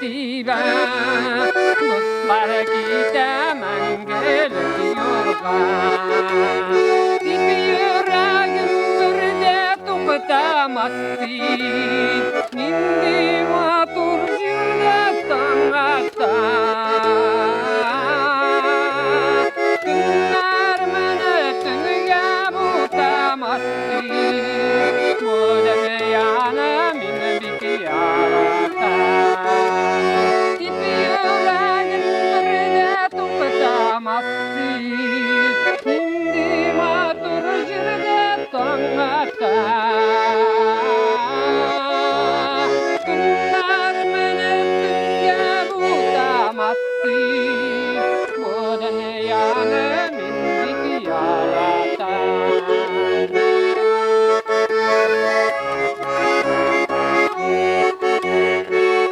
ben dostlar gidemem gelip yolga. Bir yüreğim bir de to'xtamasdi, nindi matur jirde tangata. Günler meni tünge butamasdi, bu dünyana min bik yarata. Bir yüreğim bir de to'xtamasdi, nindi matur jirde tangata. Günler meni tünge butamasdi, bu dünyana min bik yarata.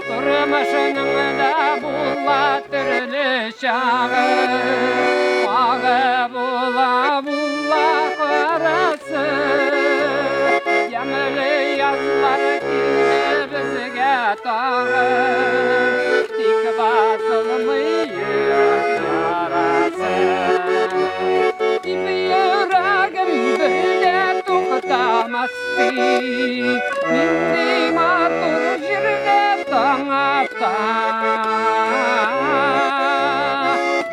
Durmuşunumda bulla türlü çağı, bağı bulla karası. Yağmurlu yazlar geldi bizge tağı, dik basılmıyor yarası. Bir yüreğim bir de to'xtamasdi, nindi matur jirde tangata.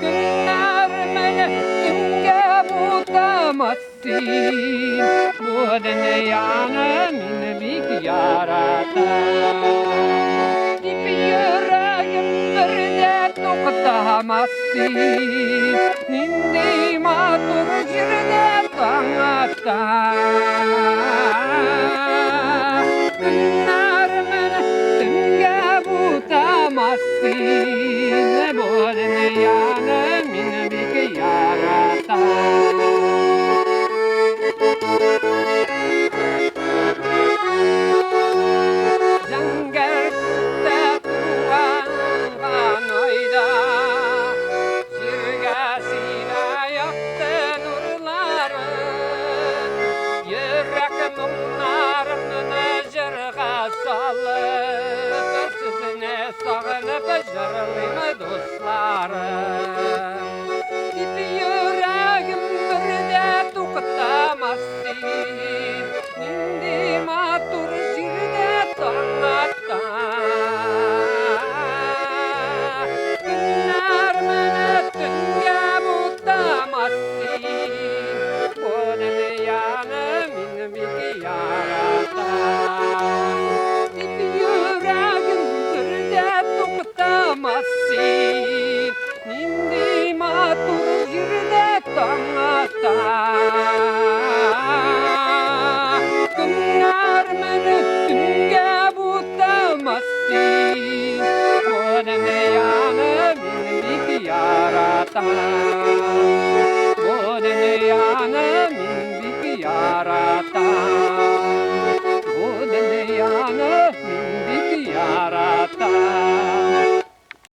Günler meni tünge butamasdi, bu dünyana min bik yarata. Bir yüreğim bir de to'xtamasdi, nindi matur jirde tangata. Günler meni tünge butamasdi, bu dünyana min bik yarata. Zangarte tuğan oyda, sirgasida yaktı nurları. Yüreğim onlarını jırga salıp, sizine sağınıp jırlayım dostlarım. Bir yüreğim bir de to'xtamasdi, nindi matur jirde tangata. Günler meni tünge butamasdi, bu dünyana min bik yarata. Bir yüreğim bir de to'xtamasdi, nindi matur jirde tangata. Günler meni tünge butamasdi, bu dünyana min bik yarata. Bu dünyana min bik yarata.